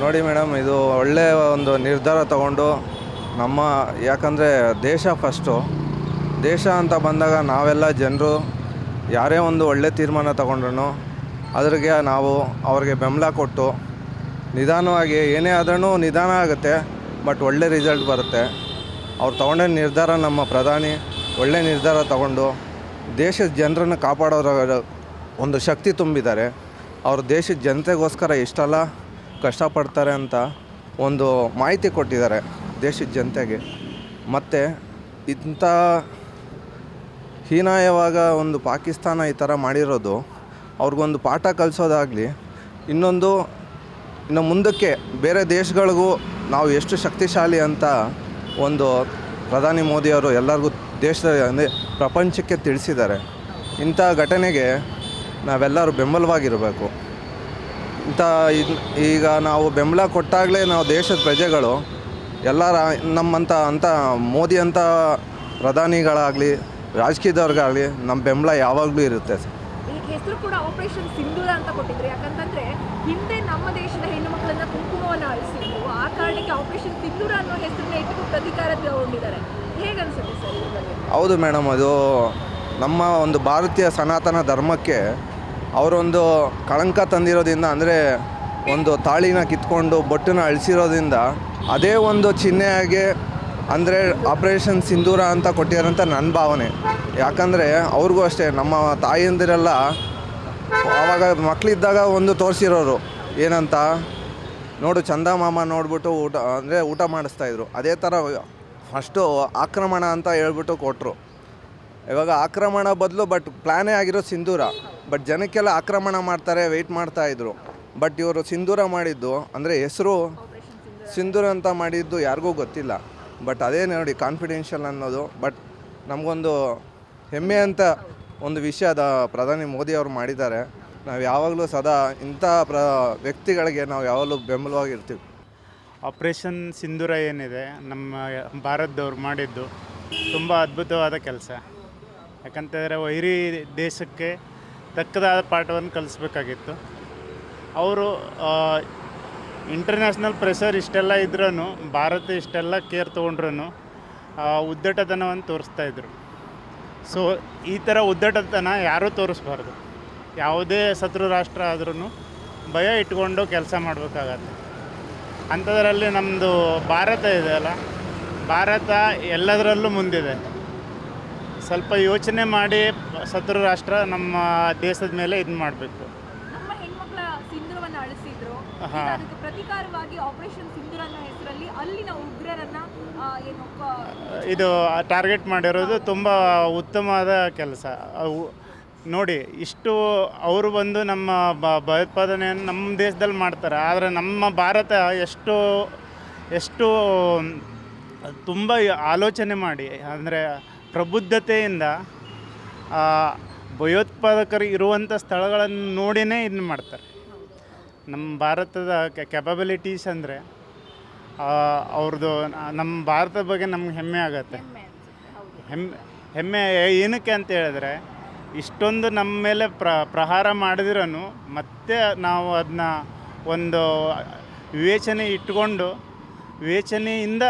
ನೋಡಿ ಮೇಡಮ್, ಇದು ಒಳ್ಳೆಯ ಒಂದು ನಿರ್ಧಾರ ತಗೊಂಡು ನಮ್ಮ ಯಾಕಂದರೆ ದೇಶ ಫಸ್ಟು. ದೇಶ ಅಂತ ಬಂದಾಗ ನಾವೆಲ್ಲ ಜನರು ಯಾರೇ ಒಂದು ಒಳ್ಳೆ ತೀರ್ಮಾನ ತಗೊಂಡ್ರು ಅದ್ರಿಗೆ ನಾವು ಅವ್ರಿಗೆ ಬೆಂಬಲ ಕೊಟ್ಟು ನಿಧಾನವಾಗಿ ಏನೇ ಆದ್ರೂ ನಿಧಾನ ಆಗುತ್ತೆ, ಬಟ್ ಒಳ್ಳೆ ರಿಸಲ್ಟ್ ಬರುತ್ತೆ. ಅವ್ರು ತಗೊಂಡ ನಿರ್ಧಾರ, ನಮ್ಮ ಪ್ರಧಾನಿ ಒಳ್ಳೆ ನಿರ್ಧಾರ ತಗೊಂಡು ದೇಶದ ಜನರನ್ನು ಕಾಪಾಡೋರ ಒಂದು ಶಕ್ತಿ ತುಂಬಿದ್ದಾರೆ. ಅವರು ದೇಶದ ಜನತೆಗೋಸ್ಕರ ಎಷ್ಟೆಲ್ಲ ಕಷ್ಟಪಡ್ತಾರೆ ಅಂತ ಒಂದು ಮಾಹಿತಿ ಕೊಟ್ಟಿದ್ದಾರೆ ದೇಶದ ಜನತೆಗೆ. ಮತ್ತು ಇಂಥ ಹೀನಾಯವಾಗ ಒಂದು ಪಾಕಿಸ್ತಾನ ಈ ಥರ ಮಾಡಿರೋದು ಅವ್ರಿಗೊಂದು ಪಾಠ ಕಲಿಸೋದಾಗಲಿ, ಇನ್ನು ಮುಂದಕ್ಕೆ ಬೇರೆ ದೇಶಗಳಿಗೂ ನಾವು ಎಷ್ಟು ಶಕ್ತಿಶಾಲಿ ಅಂತ ಒಂದು ಪ್ರಧಾನಿ ಮೋದಿಯವರು ಎಲ್ಲರಿಗೂ ದೇಶದ ಅಂದರೆ ಪ್ರಪಂಚಕ್ಕೆ ತಿಳಿಸಿದ್ದಾರೆ. ಇಂಥ ಘಟನೆಗೆ ನಾವೆಲ್ಲರೂ ಬೆಂಬಲವಾಗಿರಬೇಕು. ಈಗ ನಾವು ಬೆಂಬಲ ಕೊಟ್ಟಾಗಲೇ ನಾವು ದೇಶದ ಪ್ರಜೆಗಳು ಎಲ್ಲರ ನಮ್ಮಂಥ ಮೋದಿ ಅಂತ ಪ್ರಧಾನಿಗಳಾಗಲಿ ರಾಜಕೀಯದವ್ರಿಗಾಗಲಿ ನಮ್ಮ ಬೆಂಬಲ ಯಾವಾಗಲೂ ಇರುತ್ತೆ. ಈಗ ಹೆಸರು ಕೂಡ ಆಪರೇಷನ್ ಸಿಂಧೂರ ಅಂತ ಕೊಟ್ಟಿದ್ರು. ಯಾಕಂತಂದರೆ ಹಿಂದೆ ನಮ್ಮ ದೇಶದ ಹೆಣ್ಣು ಮಕ್ಕಳನ್ನು ಕುಂಕುಮವನ್ನು ಅಳಿಸಿದ್ರು. ಆ ಕಾರಣಕ್ಕೆ ಆಪರೇಷನ್ ಸಿಂಧೂರ ಅನ್ನೋ ಹೆಸರನ್ನ ಇಟ್ಟು ಪ್ರತೀಕಾರ ತಗೊಂಡಿದ್ದಾರೆ. ಹೇಗನ್ಸುತ್ತೆ ಸರ್ ಇದ್ರ ಬಗ್ಗೆ? ಹೌದು ಮೇಡಮ್, ಅದು ನಮ್ಮ ಒಂದು ಭಾರತೀಯ ಸನಾತನ ಧರ್ಮಕ್ಕೆ ಅವರೊಂದು ಕಳಂಕ ತಂದಿರೋದ್ರಿಂದ, ಅಂದರೆ ಒಂದು ತಾಳಿನ ಕಿತ್ಕೊಂಡು ಬೊಟ್ಟನ್ನು ಅಳಿಸಿರೋದ್ರಿಂದ ಅದೇ ಒಂದು ಚಿಹ್ನೆಯಾಗಿ ಅಂದರೆ ಆಪರೇಷನ್ ಸಿಂಧೂರ ಅಂತ ಕೊಟ್ಟಿರೋಂಥ ನನ್ನ ಭಾವನೆ. ಯಾಕಂದರೆ ಅವ್ರಿಗೂ ಅಷ್ಟೇ, ನಮ್ಮ ತಾಯಿಯಂದಿರೆಲ್ಲ ಆವಾಗ ಮಕ್ಕಳಿದ್ದಾಗ ಒಂದು ತೋರಿಸಿರೋರು ಏನಂತ ನೋಡು ಚಂದ ಮಾಮ ನೋಡ್ಬಿಟ್ಟು ಊಟ ಮಾಡಿಸ್ತಾಯಿದ್ರು. ಅದೇ ಥರ ಫಸ್ಟು ಆಕ್ರಮಣ ಅಂತ ಹೇಳ್ಬಿಟ್ಟು ಕೊಟ್ಟರು. ಇವಾಗ ಆಕ್ರಮಣ ಬದಲು ಬಟ್ ಪ್ಲ್ಯಾನೇ ಆಗಿರೋ ಸಿಂಧೂರ. ಬಟ್ ಜನಕ್ಕೆಲ್ಲ ಆಕ್ರಮಣ ಮಾಡ್ತಾರೆ, ವೆಯ್ಟ್ ಮಾಡ್ತಾಯಿದ್ರು. ಬಟ್ ಇವರು ಸಿಂಧೂರ ಮಾಡಿದ್ದು ಅಂದರೆ ಹೆಸರು ಸಿಂಧೂರ ಅಂತ ಮಾಡಿದ್ದು ಯಾರಿಗೂ ಗೊತ್ತಿಲ್ಲ. ಬಟ್ ಅದೇ ನೋಡಿ ಕಾನ್ಫಿಡೆನ್ಷಿಯಲ್ ಅನ್ನೋದು. ಬಟ್ ನಮಗೊಂದು ಹೆಮ್ಮೆ ಅಂತ ಒಂದು ವಿಷಯದ ಪ್ರಧಾನಿ ಮೋದಿ ಅವರು ಮಾಡಿದ್ದಾರೆ. ನಾವು ಯಾವಾಗಲೂ ಸದಾ ಇಂಥ ವ್ಯಕ್ತಿಗಳಿಗೆ ನಾವು ಯಾವಾಗಲೂ ಬೆಂಬಲವಾಗಿರ್ತೀವಿ. ಆಪ್ರೇಷನ್ ಸಿಂಧೂರ ಏನಿದೆ ನಮ್ಮ ಭಾರತದವ್ರು ಮಾಡಿದ್ದು ತುಂಬ ಅದ್ಭುತವಾದ ಕೆಲಸ. ಯಾಕಂತಂದರೆ ವೈರಿ ದೇಶಕ್ಕೆ ತಕ್ಕದಾದ ಪಾಠವನ್ನು ಕಲಿಸ್ಬೇಕಾಗಿತ್ತು. ಅವರು ಇಂಟರ್ನ್ಯಾಷನಲ್ ಪ್ರೆಷರ್ ಇಷ್ಟೆಲ್ಲ ಇದ್ರೂ ಭಾರತ ಇಷ್ಟೆಲ್ಲ ಕೇರ್ ತೊಗೊಂಡ್ರೂ ಉದ್ದಟತನವನ್ನು ತೋರಿಸ್ತಾಯಿದ್ರು. ಸೊ ಈ ಥರ ಉದ್ದಟತನ ಯಾರೂ ತೋರಿಸ್ಬಾರ್ದು. ಯಾವುದೇ ಶತ್ರು ರಾಷ್ಟ್ರ ಆದ್ರೂ ಭಯ ಇಟ್ಕೊಂಡು ಕೆಲಸ ಮಾಡಬೇಕಾಗತ್ತೆ. ಅಂಥದ್ರಲ್ಲಿ ನಮ್ಮದು ಭಾರತ ಇದೆಯಲ್ಲ, ಭಾರತ ಎಲ್ಲದರಲ್ಲೂ ಮುಂದಿದೆ. ಸ್ವಲ್ಪ ಯೋಚನೆ ಮಾಡಿ ಶತ್ರು ರಾಷ್ಟ್ರ ನಮ್ಮ ದೇಶದ ಮೇಲೆ ಇದು ಮಾಡಬೇಕು. ನಮ್ಮ ಹೆಣ್ಮಕ್ಳ ಸಿಂಧೂರವನ್ನು ಅಳಿಸಿದ್ರು. ಅದಕ್ಕೆ ಪ್ರತೀಕಾರವಾಗಿ ಆಪರೇಷನ್ ಸಿಂಧೂರ ಅನ್ನೋ ಹೆಸರಲ್ಲಿ ಅಲ್ಲಿನ ಉಗ್ರರನ್ನ ಇದು ಟಾರ್ಗೆಟ್ ಮಾಡಿರೋದು ತುಂಬ ಉತ್ತಮವಾದ ಕೆಲಸ. ನೋಡಿ, ಇಷ್ಟು ಅವರು ಬಂದು ನಮ್ಮ ಭಯೋತ್ಪಾದನೆಯನ್ನು ನಮ್ಮ ದೇಶದಲ್ಲಿ ಮಾಡ್ತಾರೆ. ಆದರೆ ನಮ್ಮ ಭಾರತ ಎಷ್ಟು ತುಂಬ ಆಲೋಚನೆ ಮಾಡಿ, ಅಂದರೆ ಪ್ರಬುದ್ಧತೆಯಿಂದ ಭಯೋತ್ಪಾದಕರು ಇರುವಂಥ ಸ್ಥಳಗಳನ್ನು ನೋಡಿಯೇ ಇದನ್ನು ಮಾಡ್ತಾರೆ. ನಮ್ಮ ಭಾರತದ ಕ್ಯಾಪಬಿಲಿಟೀಸ್ ಅಂದರೆ ಅವ್ರದ್ದು, ನಮ್ಮ ಭಾರತದ ಬಗ್ಗೆ ನಮ್ಗೆ ಹೆಮ್ಮೆ ಆಗುತ್ತೆ. ಹೆಮ್ಮೆ ಏನಕ್ಕೆ ಅಂತ ಹೇಳಿದ್ರೆ, ಇಷ್ಟೊಂದು ನಮ್ಮ ಮೇಲೆ ಪ್ರಹಾರ ಮಾಡಿದ್ರೂ ಮತ್ತೆ ನಾವು ಅದನ್ನ ಒಂದು ವಿವೇಚನೆಯಿಂದ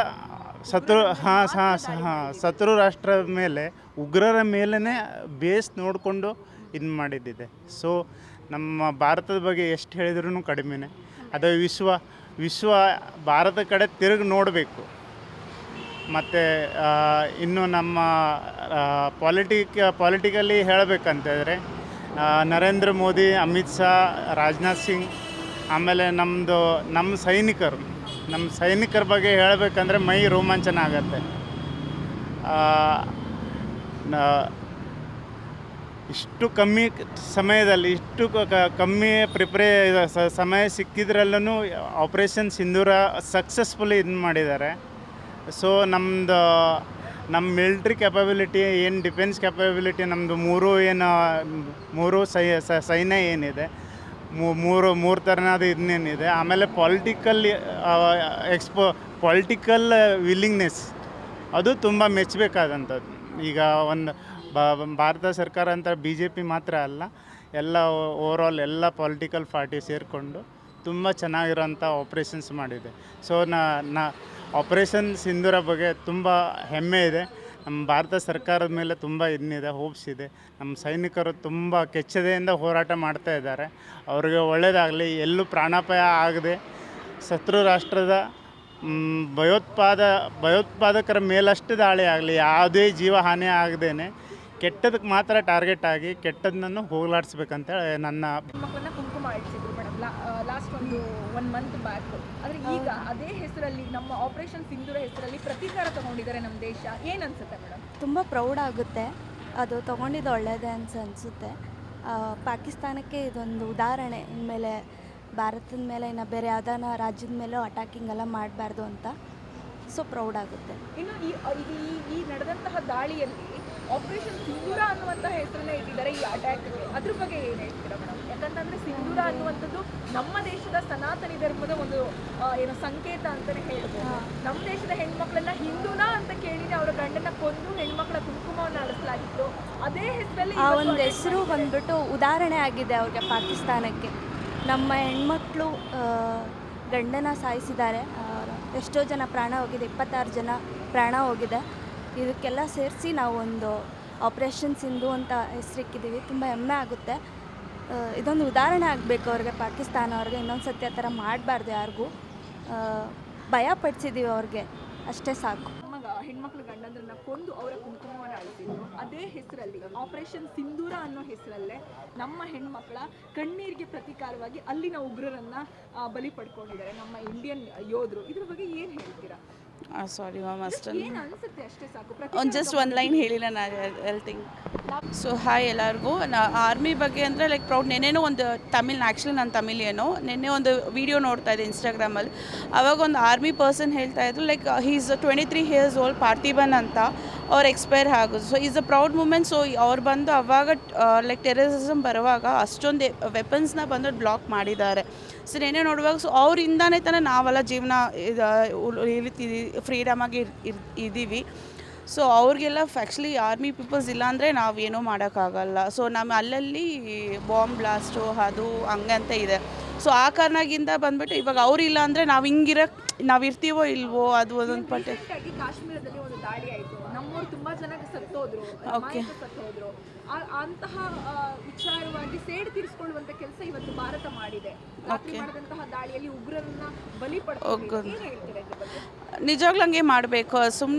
ಶತ್ರು ರಾಷ್ಟ್ರ ಮೇಲೆ, ಉಗ್ರರ ಮೇಲೇ ಬೇಸ್ ನೋಡಿಕೊಂಡು ಇದು ಮಾಡಿದ್ದಿದೆ. ಸೊ ನಮ್ಮ ಭಾರತದ ಬಗ್ಗೆ ಎಷ್ಟು ಹೇಳಿದ್ರೂ ಕಡಿಮೆನೇ. ಅದು ವಿಶ್ವ ಭಾರತ ಕಡೆ ತಿರುಗಿ ನೋಡಬೇಕು. ಮತ್ತು ಇನ್ನು ನಮ್ಮ ಪಾಲಿಟಿಕಲಿ ಹೇಳಬೇಕಂತಂದರೆ ನರೇಂದ್ರ ಮೋದಿ, ಅಮಿತ್ ಶಾ, ರಾಜನಾಥ್ ಸಿಂಗ್, ಆಮೇಲೆ ನಮ್ಮ ಸೈನಿಕರ ಬಗ್ಗೆ ಹೇಳಬೇಕಂದ್ರೆ ಮೈ ರೋಮಾಂಚನ ಆಗತ್ತೆ. ಇಷ್ಟು ಕಮ್ಮಿ ಸಮಯದಲ್ಲಿ ಕಮ್ಮಿ ಸಮಯ ಸಿಕ್ಕಿದ್ರಲ್ಲೂ ಆಪ್ರೇಷನ್ ಸಿಂಧೂರ ಸಕ್ಸಸ್ಫುಲಿ ಇದನ್ನು ಮಾಡಿದ್ದಾರೆ. ಸೊ ನಮ್ಮ ಮಿಲ್ಟ್ರಿ ಕ್ಯಾಪಬಿಲಿಟಿ ಏನು, ಡಿಫೆನ್ಸ್ ಕ್ಯಾಪಬಿಲಿಟಿ ನಮ್ಮದು ಮೂರು ಸೈನ್ಯ ಏನಿದೆ, ಮೂರು ಥರನಾದ ಇದನ್ನೇನಿದೆ. ಆಮೇಲೆ ಪೊಲಿಟಿಕಲ್ ವಿಲ್ಲಿಂಗ್ನೆಸ್ ಅದು ತುಂಬ ಮೆಚ್ಚಬೇಕಾದಂಥದ್ದು. ಈಗ ಒಂದು ಭಾರತ ಸರ್ಕಾರ ಅಂತ BJP ಮಾತ್ರ ಅಲ್ಲ, ಎಲ್ಲ ಓವರಾಲ್ ಎಲ್ಲ ಪೊಲಿಟಿಕಲ್ ಪಾರ್ಟಿ ಸೇರಿಕೊಂಡು ತುಂಬ ಚೆನ್ನಾಗಿರೋಂಥ ಆಪ್ರೇಷನ್ಸ್ ಮಾಡಿದೆ. ಸೊ ನಾ ಆಪ್ರೇಷನ್ ಸಿಂಧೂರ ಬಗ್ಗೆ ತುಂಬ ಹೆಮ್ಮೆ ಇದೆ. ನಮ್ಮ ಭಾರತ ಸರ್ಕಾರದ ಮೇಲೆ ತುಂಬ ಇನ್ನಿದೆ, ಹೋಪ್ಸ್ ಇದೆ. ನಮ್ಮ ಸೈನಿಕರು ತುಂಬ ಕೆಚ್ಚೆದೆಯಿಂದ ಹೋರಾಟ ಮಾಡ್ತಾ ಇದ್ದಾರೆ. ಅವ್ರಿಗೆ ಒಳ್ಳೆಯದಾಗಲಿ, ಎಲ್ಲೂ ಪ್ರಾಣಾಪಾಯ ಆಗದೆ ಶತ್ರು ರಾಷ್ಟ್ರದ ಭಯೋತ್ಪಾದಕರ ಮೇಲಷ್ಟು ದಾಳಿ ಆಗಲಿ, ಯಾವುದೇ ಜೀವ ಹಾನಿ ಆಗದೇನೆ ಕೆಟ್ಟದಕ್ಕೆ ಮಾತ್ರ ಟಾರ್ಗೆಟ್ ಆಗಿ ಕೆಟ್ಟದನ್ನು ಹೋಗಲಾಡಿಸ್ಬೇಕಂತ ನನ್ನ ಮಕ್ಕಳನ್ನ ಕುಂಕುಮ ಇಡ್ಸಿದ್ರು madam last one month back. ಆದರೆ ಈಗ ಅದೇ ಹೆಸರಲ್ಲಿ ನಮ್ಮ ಆಪರೇಷನ್ ಸಿಂಧೂರ ಹೆಸರಲ್ಲಿ ಪ್ರತೀಕಾರ ತಗೊಂಡಿದ್ದಾರೆ ನಮ್ಮ ದೇಶ. ಏನು ಅನ್ಸುತ್ತೆ ಮೇಡಮ್? ತುಂಬ ಪ್ರೌಡ್ ಆಗುತ್ತೆ, ಅದು ತೊಗೊಂಡಿದ್ದು ಒಳ್ಳೆಯದೇ ಅನಿಸುತ್ತೆ. ಪಾಕಿಸ್ತಾನಕ್ಕೆ ಇದೊಂದು ಉದಾಹರಣೆ, ಇನ್ಮೇಲೆ ಭಾರತದ ಮೇಲೆ ಇನ್ನು ಬೇರೆ ಯಾವ್ದಾನ ರಾಜ್ಯದ ಮೇಲೂ ಅಟ್ಯಾಕಿಂಗ್ ಎಲ್ಲ ಮಾಡಬಾರ್ದು ಅಂತ. ಸೊ ಪ್ರೌಡ್ ಆಗುತ್ತೆ. ಇನ್ನು ಈ ನಡೆದಂತಹ ದಾಳಿಯಲ್ಲಿ ಆಪರೇಷನ್ ಸಿಂಧೂರ ಅನ್ನುವಂತಹ ಹೆಸರನ್ನ ಇಟ್ಟಿದ್ದಾರೆ ಈ ಅಟ್ಯಾಕ್ಗೆ. ಅದ್ರ ಬಗ್ಗೆ ಏನು ಹೇಳ್ತೀರಾ ಮೇಡಮ್? ಯಾಕಂತಂದ್ರೆ ಸಿಂಧೂರ ಅನ್ನುವಂಥದ್ದು ನಮ್ಮ ದೇಶದ ಸನಾತನಿ ಧರ್ಮದ ಒಂದು ಏನು ಸಂಕೇತ ಅಂತಲೇ ಹೇಳ್ಬೋದು. ನಮ್ಮ ದೇಶದ ಹೆಣ್ಮಕ್ಳನ್ನ ಹಿಂದೂನ ಅಂತ ಕೇಳಿದ್ರೆ ಅವರ ಗಂಡನ ಕೊಂದು ಹೆಣ್ಮಕ್ಳ ಕುಂಕುಮವನ್ನು ಅಳಿಸಲಾಗಿತ್ತು. ಅದೇ ಹೆಸರಲ್ಲಿ ಆ ಒಂದು ಹೆಸರು ಬಂದ್ಬಿಟ್ಟು ಉದಾಹರಣೆ ಆಗಿದೆ ಅವ್ರಿಗೆ, ಪಾಕಿಸ್ತಾನಕ್ಕೆ. ನಮ್ಮ ಹೆಣ್ಮಕ್ಳು ಗಂಡನ ಸಾಯಿಸಿದ್ದಾರೆ, ಎಷ್ಟೋ ಜನ ಪ್ರಾಣ ಹೋಗಿದೆ, 26 ಜನ ಪ್ರಾಣ ಹೋಗಿದೆ. ಇದಕ್ಕೆಲ್ಲ ಸೇರಿಸಿ ನಾವು ಒಂದು ಆಪ್ರೇಷನ್ ಸಿಂಧು ಅಂತ ಹೆಸರಿಕ್ಕಿದ್ದೀವಿ. ತುಂಬ ಹೆಮ್ಮೆ ಆಗುತ್ತೆ. ಇದೊಂದು ಉದಾಹರಣೆ ಆಗಬೇಕು ಅವ್ರಿಗೆ, ಪಾಕಿಸ್ತಾನ ಅವ್ರಿಗೆ. ಇನ್ನೊಂದು ಸತಿ ಆ ಥರ ಮಾಡಬಾರ್ದು, ಯಾರಿಗೂ ಭಯ ಪಡಿಸಿದ್ದೀವಿ ಅವ್ರಿಗೆ, ಅಷ್ಟೇ ಸಾಕು. ಹೆಣ್ಮಕ್ಳು ಗಂಡಂದ್ರನ್ನ ಕೊಂದು ಅವರ ಕುಂಕುಮವನ್ನು ಅಳಿಸಿದ್ರು. ಅದೇ ಹೆಸರಲ್ಲಿ ಆಪರೇಷನ್ ಸಿಂಧೂರ ಅನ್ನೋ ಹೆಸರಲ್ಲೇ ನಮ್ಮ ಹೆಣ್ಮಕ್ಳ ಕಣ್ಣೀರಿಗೆ ಪ್ರತೀಕಾರವಾಗಿ ಅಲ್ಲಿನ ಉಗ್ರರನ್ನ ಬಲಿ ಪಡ್ಕೊಂಡಿದ್ದಾರೆ ನಮ್ಮ ಇಂಡಿಯನ್ ಯೋಧರು. ಇದ್ರ ಬಗ್ಗೆ ಏನು ಹೇಳ್ತೀರಾ? ಸಾರಿ ಮ್ಯಾಮ್, ಅಷ್ಟೊಂದು ಏನು ಅನಿಸುತ್ತೆ ಅಷ್ಟೇ ಸಾಕು. ಜಸ್ಟ್ ಒಂದು ಲೈನ್ ಹೇಳಿಲ್ಲ ನಾನು ಹೇಳ್ತೀನಿ. ಸೊ ಹಾಯ್ ಎಲ್ಲರಿಗೂ. ಆರ್ಮಿ ಬಗ್ಗೆ ಅಂದರೆ ಲೈಕ್ ಪ್ರೌಡ್. ನೆನ್ನೆನೂ ಒಂದು ಆ್ಯಕ್ಚುಲಿ ನಾನು ತಮಿಳಿಯನು, ನೆನ್ನೆ ಒಂದು ವೀಡಿಯೋ ನೋಡ್ತಾ ಇದ್ದೆ ಇನ್ಸ್ಟಾಗ್ರಾಮಲ್ಲಿ. ಆವಾಗ ಒಂದು ಆರ್ಮಿ ಪರ್ಸನ್ ಹೇಳ್ತಾ ಇದ್ರು, like he's 23 years old, Parthiban ಅಂತ, ಅವ್ರು ಎಕ್ಸ್ಪೈರ್ ಆಗೋದು. So is a proud moment. So ಅವ್ರು ಬಂದು ಅವಾಗ ಲೈಕ್ ಟೆರರಿಸಮ್ ಬರುವಾಗ ಅಷ್ಟೊಂದು ವೆಪನ್ಸ್ನ ಬಂದು ಬ್ಲಾಕ್ ಮಾಡಿದ್ದಾರೆ. ಸೊ ನೆನ್ನೆ ನೋಡುವಾಗ ಸೊ ಅವರಿಂದಾನೇ ತಾನೇ ನಾವೆಲ್ಲ ಜೀವನ ಫ್ರೀಡಮಾಗಿ ಇದ್ದೀವಿ. ಸೊ ಅವ್ರಿಗೆಲ್ಲ ಆ್ಯಕ್ಚುಲಿ ಆರ್ಮಿ ಪೀಪಲ್ಸ್ ಇಲ್ಲಾಂದರೆ ನಾವೇನೂ ಮಾಡೋಕ್ಕಾಗಲ್ಲ. ಸೊ ನಮ್ಮ ಅಲ್ಲಲ್ಲಿ ಬಾಂಬ್ ಬ್ಲಾಸ್ಟು ಅದು ಹಂಗಂತ ಇದೆ. ಸೊ ಆ ಕಾರಣದಿಂದ ಬಂದ್ಬಿಟ್ಟು ಇವಾಗ ಅವರಿಲ್ಲ ಅಂದರೆ ನಾವು ಇರ್ತೀವೋ ಇಲ್ವೋ ಅದು ಒಂದೊಂದು ಪಟ್ಟೆ. ಕಾಶ್ಮೀರದಲ್ಲಿ ಒಂದು ದಾಳಿ ಆಯಿತು, ನಮ್ಮವ್ರು ತುಂಬಾ ಜನ ಸತ್ತೋದ್ರು, ಸತ್ತೋದ್ರು. ಅಂತಹ ವಿಚಾರವಾಗಿ ಸೇಡು ತೀರಿಸಿಕೊಳ್ಳುವಂತ ಕೆಲಸ ಇವತ್ತು ಭಾರತ ಮಾಡಿದೆ. ಮಾಡಿದಂತಹ ದಾಳಿಯಲ್ಲಿ ಉಗ್ರರನ್ನ ಬಲಿ ಪಡ್ಕೊಂಡು ನಿಜವಾಗ್ಲೂ ಹಂಗೆ ಮಾಡಬೇಕು.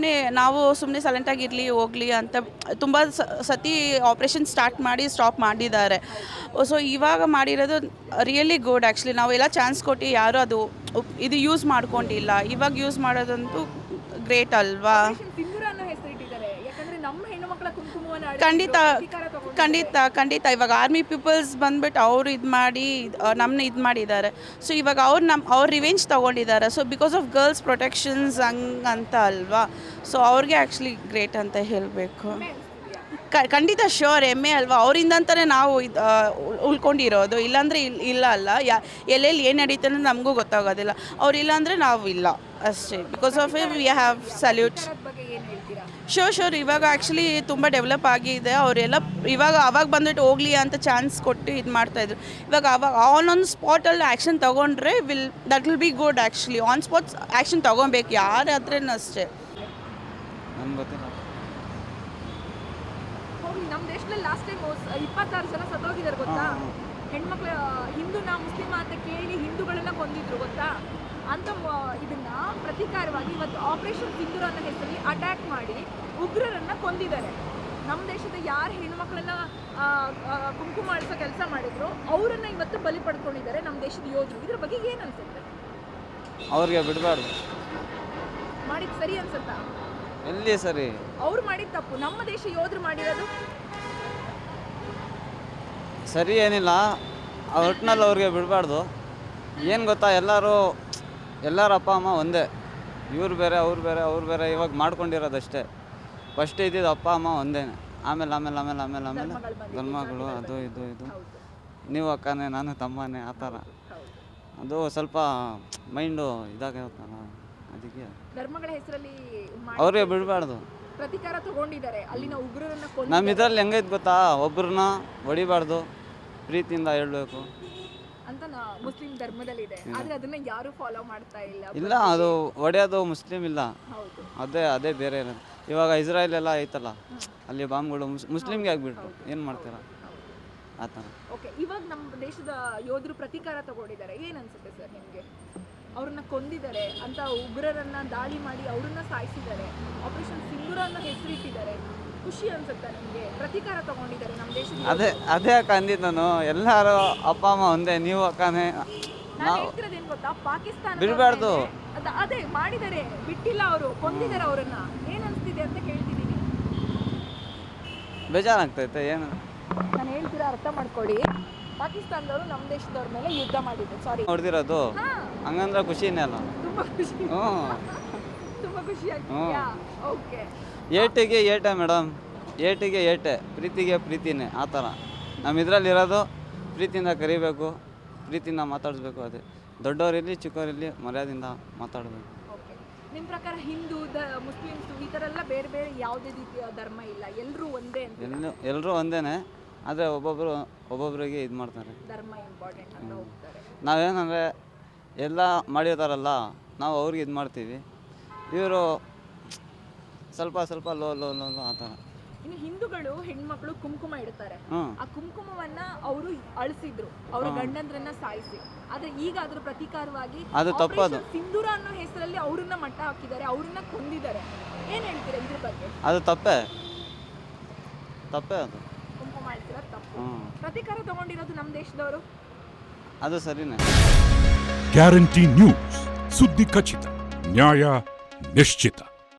ನಾವು ಸುಮ್ಮನೆ ಸೈಲೆಂಟಾಗಿರಲಿ ಹೋಗಲಿ ಅಂತ ತುಂಬ ಸತಿ ಆಪ್ರೇಷನ್ ಸ್ಟಾಪ್ ಮಾಡಿದ್ದಾರೆ. ಸೊ ಇವಾಗ ಮಾಡಿರೋದು ರಿಯಲಿ ಗುಡ್. ಆ್ಯಕ್ಚುಲಿ ನಾವೆಲ್ಲ ಚಾನ್ಸ್ ಕೊಟ್ಟು ಯಾರೂ ಇದು ಯೂಸ್ ಮಾಡ್ಕೊಂಡಿಲ್ಲ. ಇವಾಗ ಯೂಸ್ ಮಾಡೋದಂತೂ ಗ್ರೇಟ್ ಅಲ್ವಾ? ಖಂಡಿತ ಇವಾಗ ಆರ್ಮಿ ಪೀಪಲ್ಸ್ ಬಂದ್ಬಿಟ್ಟು ಅವರು ನಮ್ಮನ್ನ ಮಾಡಿದ್ದಾರೆ. ಸೊ ಇವಾಗ ಅವ್ರು ರಿವೆಂಜ್ ತೊಗೊಂಡಿದ್ದಾರೆ. So because of girls protections ಹಂಗಂತ ಅಲ್ವಾ? ಸೊ ಅವ್ರಿಗೆ ಆ್ಯಕ್ಚುಲಿ ಗ್ರೇಟ್ ಅಂತ ಹೇಳಬೇಕು. ಖಂಡಿತ ಶ್ಯೂರ್, ಹೆಮ್ಮೆ ಅಲ್ವಾ? ಅವರಿಂದಂತಲೇ ನಾವು ಉಳ್ಕೊಂಡಿರೋದು. ಇಲ್ಲಾಂದರೆ ಇಲ್ಲ ಅಲ್ಲ. ಎಲ್ಲೆಲ್ಲಿ ಏನು ನಡೀತೆ ಅನ್ನೋದು ನಮಗೂ ಗೊತ್ತಾಗೋದಿಲ್ಲ. ಅವರಿಲ್ಲ ಅಂದರೆ ನಾವು ಇಲ್ಲ ಅಷ್ಟೇ. Because of we have salute. Sure ಇವಾಗ ಆ್ಯಕ್ಚುಲಿ ತುಂಬ ಡೆವಲಪ್ ಆಗಿದೆ. ಅವರೆಲ್ಲ ಅವಾಗ ಬಂದ್ಬಿಟ್ಟು ಹೋಗಲಿ ಅಂತ ಚಾನ್ಸ್ ಕೊಟ್ಟು ಇದು ಮಾಡ್ತಾಯಿದ್ರು. ಇವಾಗ ಆನ್ ಸ್ಪಾಟಲ್ಲಿ ಆ್ಯಕ್ಷನ್ ತೊಗೊಂಡ್ರೆ that will be good. Actually on spot action ತೊಗೊಬೇಕು ಯಾರಾದ್ರೇನು ಅಷ್ಟೇ. ನಮ್ಮ ದೇಶದಲ್ಲಿ ಲಾಸ್ಟ್ ಟೈಮ್ 26 ಜನ ಸತ್ತೋಗಿದ್ದಾರೆ ಗೊತ್ತಾ? ಹೆಣ್ಮಕ್ಳು ಹಿಂದೂನ ಮುಸ್ಲಿಮ ಅಂತ ಕೇಳಿ ಹಿಂದೂಗಳನ್ನ ಕೊಂದಿದ್ರು ಗೊತ್ತಾ? ಅಂತ ಇದನ್ನ ಪ್ರತೀಕಾರವಾಗಿ ಇವತ್ತು ಆಪರೇಷನ್ ಸಿಂಧೂರ ಅನ್ನೋ ಹೆಸರಲ್ಲಿ ಅಟ್ಯಾಕ್ ಮಾಡಿ ಉಗ್ರರನ್ನ ಕೊಂದಿದ್ದಾರೆ. ನಮ್ಮ ದೇಶದ ಯಾರು ಹೆಣ್ಮಕ್ಳನ್ನ ಕುಂಕುಮ ಅಳಿಸೋ ಕೆಲಸ ಮಾಡಿದ್ರು ಅವರನ್ನ ಇವತ್ತು ಬಲಿ ಪಡ್ಕೊಂಡಿದ್ದಾರೆ ನಮ್ಮ ದೇಶದ ಯೋಧರು. ಇದ್ರ ಬಗ್ಗೆ ಏನು ಅನ್ಸುತ್ತೆ? ಅವ್ರಿಗೆ ಬಿಡಬಾರ್ದು. ಮಾಡಿದ್ ಸರಿ ಅನ್ಸುತ್ತಾ? ಎಲ್ಲಿ ಸರಿ? ಅವ್ರು ಮಾಡಿದ ತಪ್ಪು, ನಮ್ಮ ದೇಶ ಯೋಧರು ಮಾಡಿರೋದು ಸರಿ ಏನಿಲ್ಲ. ಒಟ್ಟಿನಲ್ಲಿ ಅವ್ರಿಗೆ ಬಿಡಬಾರ್ದು. ಏನು ಗೊತ್ತಾ, ಎಲ್ಲರ ಅಪ್ಪ ಅಮ್ಮ ಒಂದೇ. ಇವ್ರು ಬೇರೆ ಅವ್ರು ಬೇರೆ ಇವಾಗ ಮಾಡ್ಕೊಂಡಿರೋದಷ್ಟೇ. ಫಸ್ಟ್ ಇದ್ದಿದ್ದು ಅಪ್ಪ ಅಮ್ಮ ಒಂದೇ. ಆಮೇಲೆ ಗಂಡ್ಮಗಳು ಅದು ಇದು ನೀವು ಅಕ್ಕನೇ ನಾನು ತಮ್ಮನೇ ಆ ಥರ. ಅದು ಸ್ವಲ್ಪ ಮೈಂಡು ಇದಾಗಿರುತ್ತಲ್ಲ, ಅದಕ್ಕೆ ಧರ್ಮಗಳ ಹೆಸರಲ್ಲಿ ಅವ್ರಿಗೆ ಬಿಡಬಾರ್ದು. ಪ್ರತೀಕಾರ ತಗೊಂಡಿದ್ದಾರೆ. ಅಲ್ಲಿನ ಉಗ್ರರನ್ನ ನಮ್ಮ ಇದರಲ್ಲಿ ಹೆಂಗೈತೆ ಗೊತ್ತಾ, ಒಬ್ರನ್ನ ಹೊಡಿಬಾರ್ದು, ಪ್ರೀತಿಯಿಂದ ಹೇಳಬೇಕು. ಅಂತ ಮುಸ್ಲಿಂ ಧರ್ಮದಲ್ಲಿದೆ, ಆದ್ರೆ ಅದನ್ನ ಯಾರು ಫಾಲೋ ಮಾಡ್ತಾ ಇಲ್ಲ. ಇಲ್ಲ, ಅದು ಹೊಡೆಯೋದು ಮುಸ್ಲಿಮ್ ಇಲ್ಲ, ಹೌದು. ಅದೇ ಬೇರೆ ಇರೋದು. ಇವಾಗ ಇಸ್ರಾಯೇಲ್ ಎಲ್ಲ ಐತಲ್ಲ, ಅಲ್ಲಿ ಬಾಂಬ್ಗಳು ಮುಸ್ಲಿಮ್ಗೆ ಆಗಿಬಿಟ್ರು, ಏನು ಮಾಡ್ತೀರಾ ಆ ಥರ. ಓಕೆ, ಇವಾಗ ನಮ್ಮ ದೇಶದ ಯೋಧರು ಪ್ರತೀಕಾರ ತಗೊಂಡಿದ್ದಾರೆ, ಏನ್ ಅನ್ಸುತ್ತೆ ಸರ್ ನಿಮ್ಗೆ? ಅವ್ರನ್ನ ಕೊಂದಿದ್ದಾರೆ ಅಂತ, ಉಗ್ರರನ್ನ ದಾಳಿ ಮಾಡಿ ಅವ್ರನ್ನ ಸಾಯಿಸಿದ್ದಾರೆ, ಆಪರೇಷನ್ ಸಿಂಧೂರ ಅನ್ನೋ ಹೆಸರಿಟ್ಟಿದ್ದಾರೆ, ಖುಷಿ ಅನ್ಸುತ್ತಾ ನಿಮ್ಗೆ? ಪ್ರತೀಕಾರ ತಗೊಂಡಿದ್ದಾರೆ ನಮ್ಮ ದೇಶದ. ಅದೇ ಅಕ್ಕ ಅಂದಿದ್ದು ನಾನು, ಎಲ್ಲರೂ ಅಪ್ಪ ಅಮ್ಮ ಒಂದೇ, ನೀವು ಅಕ್ಕನೇ. ನಾನು ಹೇಳ್ತಿರೋದೇನ್ ಗೊತ್ತಾ, ಪಾಕಿಸ್ತಾನ ಬಿಡ್ಬಾರ್ದು. ಅದೇ ಮಾಡಿದ್ದಾರೆ, ಬಿಟ್ಟಿಲ್ಲ, ಅವರು ಕೊಂದಿದ್ದಾರೆ ಅವ್ರನ್ನ. ಏನ್ ಅನ್ಸ್ತಿದೆ ಅಂತ ಕೇಳ್ತಿದ್ದೀನಿ. ಬೇಜಾರಾಗ್ತೈತೆ ಏನು. ನಾನು ಹೇಳ್ತೀರಾ ಅರ್ಥ ಮಾಡ್ಕೊಳ್ಳಿ. ಪಾಕಿಸ್ತಾನದವರು ನಮ್ಮ ದೇಶದವ್ರ ಮೇಲೆ ಯುದ್ಧ ಮಾಡಿದ್ರು, ಸಾರಿ ಹೊಡೆದಿರೋದು, ಹಂಗಂದ್ರೆ ಖುಷಿನೇ ಅಲ್ಲ. ತುಂಬಾ ಖುಷಿ, ಹ್ಞೂ, ತುಂಬಾ ಖುಷಿ ಆಗ್ತಿದ್ಯಾ? ಓಕೆ. ಏಟಿಗೆ ಏಟೆ ಮೇಡಮ್, ಏಟಿಗೆ ಏಟೆ, ಪ್ರೀತಿಗೆ ಪ್ರೀತಿನೇ, ಆ ಥರ. ನಮ್ಮ ಇದರಲ್ಲಿರೋದು ಪ್ರೀತಿಯಿಂದ ಕರಿಬೇಕು, ಪ್ರೀತಿಯಿಂದ ಮಾತಾಡಿಸ್ಬೇಕು. ಅದೇ ದೊಡ್ಡವರಿರಲಿ ಚಿಕ್ಕವರಿರಲಿ ಮರ್ಯಾದೆಯಿಂದ ಮಾತಾಡಬೇಕು. ಓಕೆ, ನಿಮ್ಮ ಪ್ರಕಾರ ಹಿಂದೂ ಮುಸ್ಲಿಮ್ಸು ಈ ಥರ ಎಲ್ಲ ಬೇರೆ ಬೇರೆ ಯಾವುದೇ ರೀತಿಯ ಧರ್ಮ ಇಲ್ಲ, ಎಲ್ಲರೂ ಒಂದೇ ಅಂತ? ಎಲ್ಲರೂ ಒಂದೇ, ಆದರೆ ಒಬ್ಬೊಬ್ಬರಿಗೆ ಇದು ಮಾಡ್ತಾರೆ. ಧರ್ಮ ಇಂಪಾರ್ಟೆಂಟ್ ಅಂತ ಹೋಗ್ತಾರೆ. ನಾವೇನಂದರೆ ಎಲ್ಲ ಮಾಡಿರ್ತಾರಲ್ಲ, ನಾವು ಅವ್ರಿಗೆ ಇದು ಮಾಡ್ತೀವಿ, ಇವರು ಸ್ವಲ್ಪ ಲೋ ಆ ಥರ. ಇನ್ನು ಹಿಂದೂಗಳು ಹೆಣ್ಮಕ್ಳು ಕುಂಕುಮ ಇಡ್ತಾರೆ, ಹ್ಞೂ, ಆ ಕುಂಕುಮವನ್ನ ಅವರು ಅಳಿಸಿದ್ರು, ಅವ್ರ ಗಂಡಂದ್ರನ್ನ ಸಾಯಿಸಿ. ಆದ್ರೆ ಈಗ ಅದ್ರ ಪ್ರತೀಕಾರವಾಗಿ ಅದು ತಪ್ಪದು. ಆಪರೇಷನ್ ಸಿಂಧೂರ ಅನ್ನೋ ಹೆಸರಲ್ಲಿ ಅವ್ರನ್ನ ಮಟ್ಟ ಹಾಕಿದ್ದಾರೆ, ಅವ್ರನ್ನ ಕೊಂದಿದ್ದಾರೆ. ಏನ್ ಹೇಳ್ತೀರಾ ಇದ್ರ ಬಗ್ಗೆ? ಅದು ತಪ್ಪೇ ಅದು. ಕುಂಕುಮ ಇಡ್ತೀರಾ ತಪ್ಪು. ಹ್ಞೂ, ಪ್ರತೀಕಾರ ತಗೊಂಡಿರೋದು ನಮ್ಮ ದೇಶದವರು. ಅದು ಸರಿನೇ. ಗ್ಯಾರಂಟಿ ನ್ಯೂಸ್, ಸುದ್ದಿ ಖಚಿತ, ನ್ಯಾಯ ನಿಶ್ಚಿತ.